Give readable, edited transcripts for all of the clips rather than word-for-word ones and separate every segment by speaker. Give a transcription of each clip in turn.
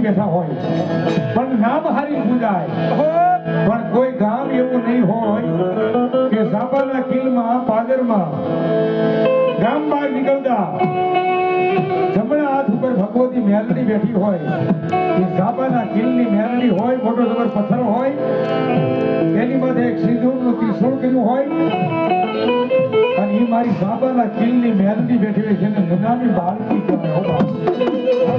Speaker 1: બેઠા હોય પણ નામ હારી પૂજાય પણ કોઈ ગામ એવું નહીં હોય કે સાપાના કિલમાં પાદરમાં ગામ બહાર નીકળતા જમણા હાથ ઉપર ભગવતી મેલડી બેઠી હોય એ સાપાના કિલની મેલડી હોય મોટો જબર પથ્થર હોય એની માથે એક સિંદૂરનું ત્રિશૂળ કર્યું હોય અને એ મારી સાપાના કિલની મેલડી બેઠી હોય છે ને નાની બાળકી કહેવાય.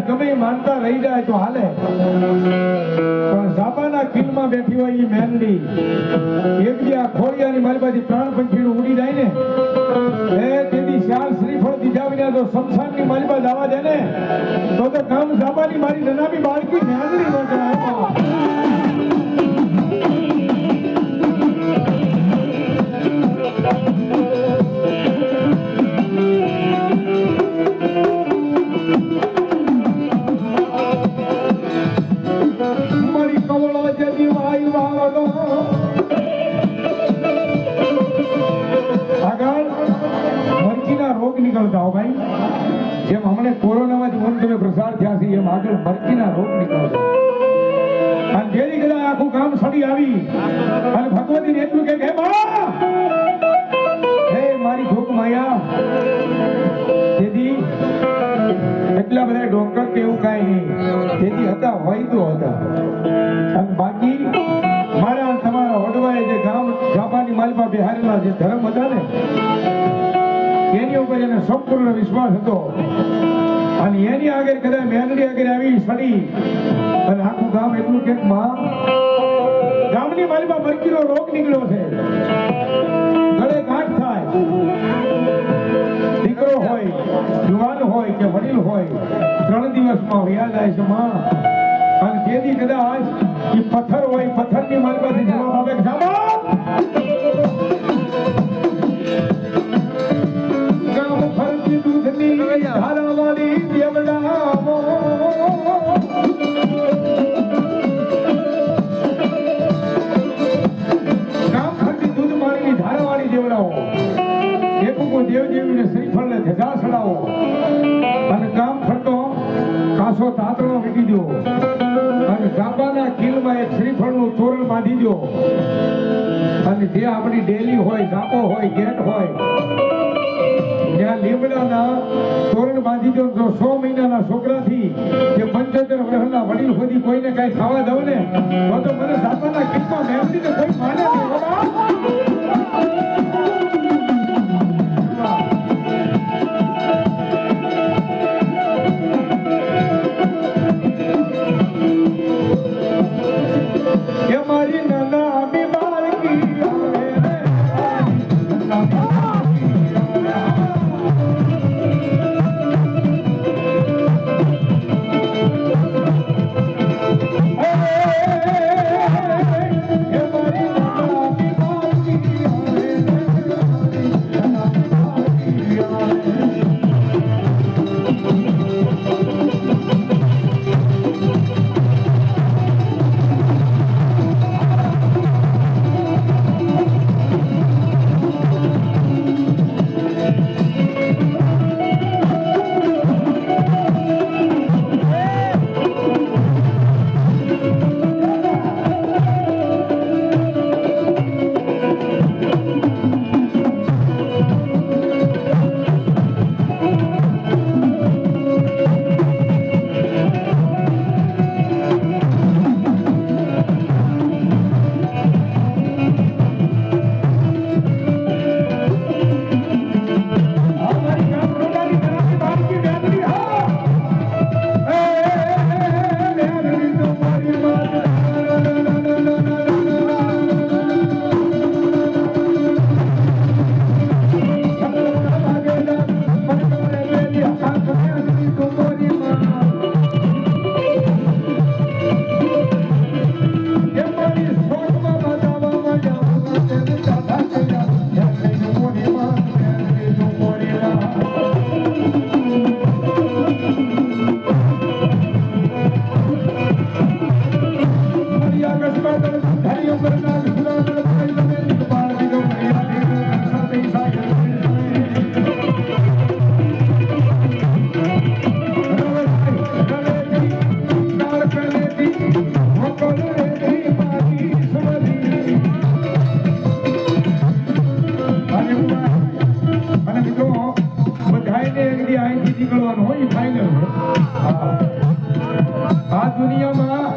Speaker 1: ગમે માનતા રહી જાય તો હાલે પણ સાપાના કિલમાં બેઠી હોય એ મેલડી એક દી આ ખોડિયાની મારી પાસે પ્રાણ પંખીડું ઉડી જાય ને એ તેદી શાલ શ્રીફળ દીધા વિના તો શમશાનની મારી પાસે આવવા દે ને તો કામ સાપાની મારી નનામી બાળકી મેલડી ન કરાય. જેમ હમણે કોરોનામાંથી મન તમે પ્રસાર થયા છે એમ આગળ મરકીના રોગ નીકળશે અને જેની કદાચ આખું ગામ સડી આવી અને ભગવતીને એટલું કે હે મારી જોક માયા તેથી એટલા બધા ડોક્ટર કે એવું કાંઈ નહીં તેથી હતા હોય તો હતા અને બાકી મારા તમારા વડવાએ જે ગામ જાપાની માલપા બિહારેલા જે ધર્મ હતા ને એની ઉપર એને સંપૂર્ણ વિશ્વાસ હતો અને એની આગળ કદાચ મેલડી આગળ આવી સડી અને આખું ગામ એટલું કે ગામની માલીમાં મરકીનો રોગ નીકળ્યો છે ગળે ગાંઠ થાય દીકરો હોય યુવાન હોય કે વડીલ હોય 3 દિવસમાં વ્યાજ આવે છે માં અને તેથી કદાચ એ પથ્થર હોય પથ્થરની માલમાંથી જવાબ આવે સાબા ધારાવાળી દેવડાવો ગામ ખરતી દૂધ પાણીની ધારાવાળી દેવડાવો એક દેવદેવીને શ્રીફળને ધજા ચડાવો અને ગામ ફરતો કાસો તાતણો વીટી દો અને જાપાના કિલમાં એક શ્રીફળનું તોરણ બાંધી દો અને જે આપણી ડેલી હોય જાપો હોય ગેટ હોય ત્યાં લીમડાના તોરણ બાંધી દો તો 100 મહિનાના છોકરાથી જે 75 વર્ષના વડીલ સુધી કોઈને કઈ ખાવા દઉં ને તો મને સાપાના કિસ્સા મેળવીને કોઈ માને નહીં બાબા. કે મારી નાના આમી બાળકી આવે રે માતાજી અહીંથી નીકળવાનું હોય એ ફાઇનલ છે. હા. આ દુનિયામાં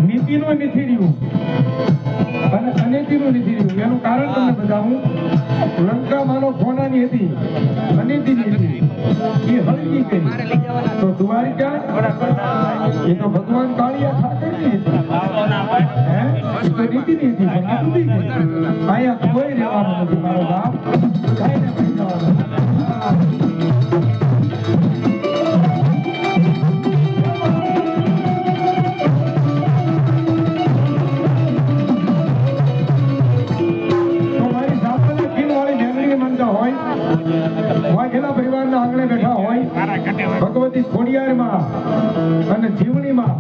Speaker 1: નીતિનું નથી રહ્યું અને અનીતિનું નથી રહ્યું. એનું કારણ તમને બતાવું. લંકા માનો સોનાની હતી, અનીતિની હતી, એ હળગી ગઈ. તો દ્વારિકા એ તો ભગવાન કાળિયા ઠાકરની હતી, હે? એ તો નીતિની હતી, પણ એ ડૂબી ગઈ. અહીંયા કોઈ રહેવાનું નથી મારો બાપ, કાંઈને નહીં જવાનું. પરિવારના આંગણે બેઠા હોય ભગવતી ખોડિયારમાં અને જીવણીમાં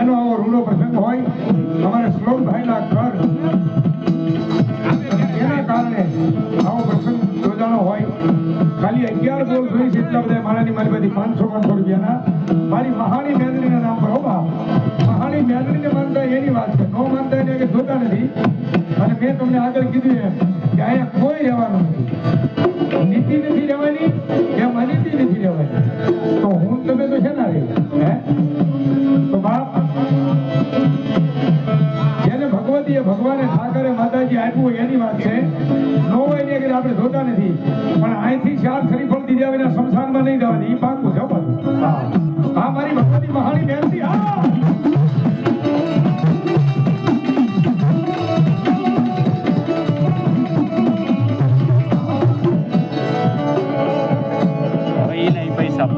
Speaker 1: એનો આવો રૂડો પ્રસંગ હોય. અમારા શ્લોકભાઈના ઘર એના કારણે આવો પ્રસંગ યોજાનો હોય. ખાલી 11 બોલ જોઈ છે એટલા બધા મારાની મારી બધી 500 રૂપિયાના મારી મહાણી મેલડીના નામ પર. હો બાપ, મહાણી મેલડીને માનતા એની વાત છે, નો માનતા એને કે જોતા નથી. અને મેં તમને આગળ કીધું એમ કે અહીંયા કોઈ રહેવાનું નથી, નીતિ નથી રહેવાની કે અનીતિ નથી રહેવાની. તો હું તમે તો છે ના રહી, હે? તો બાપ, જેને ભગવતીએ ભગવાને ઠાકરે માતાજી આપ્યું હોય એની વાત છે. નો હોય ને કે આપણે જોતા નથી, પણ અહીંથી 4 શ્રીફળ દીધા વિના શમશાનમાં નહીં જવાની, એ પાકું છે બધું. હા, મારી ભગવતી મહાની મહેનતી. હા,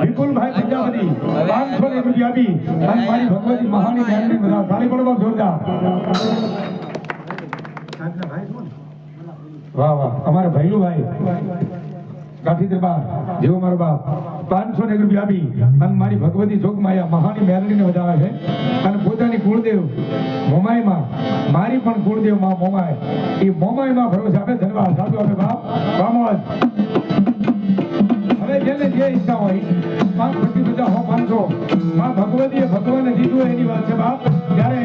Speaker 1: વિપુલભાઈ પ્રજાપતિ 500 રૂપિયા આપી અને મારી ભગવતી મહાની મહેનતી બધા તાળી પડવા જોરદાર. વાહ વાહ, અમારા ભૈલુભાઈ કાઠી દરબાર જેવો મારો બાપ 500 રૂપિયા આપી અને મારી ભગવતી જોગમાયા મહાની મેલડીને વધાવે છે. અને પોતાની કુળદેવ મોમાઈમાં, મારી પણ કુળદેવ માં મોમાઈ, એ મોમાઈમાં ભરોસે આપે. ધન્યવાદ, સાધુ આપે બાપ. બામોજ હવે જેને જે ઈચ્છા હોય 550 500 માં ભગવતીએ ભગવાને દીધું એની વાત છે બાપ. ત્યારે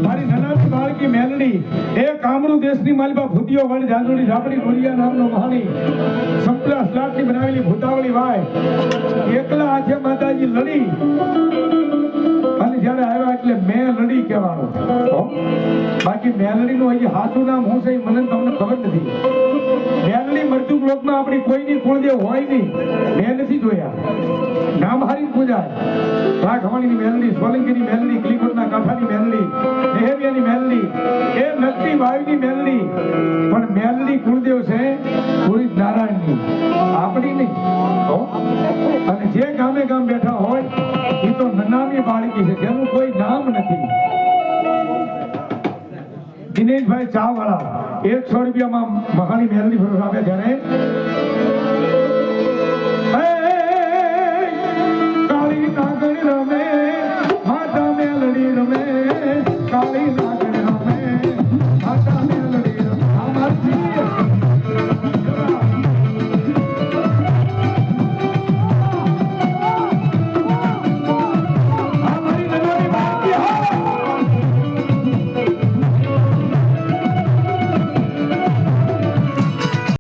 Speaker 1: મારી નાનાની બાળકી મેલડી એ કામરૂ દેશની માલિકા ભૂતિયો વડ જાંજોડી ઝાપડી મોરિયા નામનો મહાની સંપલા સ્લાટની બનાવેલી ભૂતાવળી વાય એકલા હાથે માતાજી લડી અને જ્યારે આવ્યા એટલે મેં લડી કહેવાનું. બાકી મેલડીનું હજી સાચું નામ હું છે મને તમને ખબર નથી. મેલડી મૃત્યુ લોકમાં આપણી કોઈની કુળદેવ હોય નહીં, મેં નથી જોયા. નામ હારી પૂજાય. રાઘવાણીની મેલડી, સોલંકીની મેલડી, ક્લિકોટના કાંઠાની મેલડી, દેહરિયાની મેલડી, એ નકલી વાયુની મેલડી. પણ મેલડી કુળદેવ છે પુરી નારાયણની, આપણી નહીં. અને જે ગામે ગામ બેઠા હોય એ તો નનામી બાળકી છે, જેનું કોઈ નામ નથી. દિનેશભાઈ ચા વાળા 100 રૂપિયામાં મહાની મેલડી ફરજ આપે. ત્યારે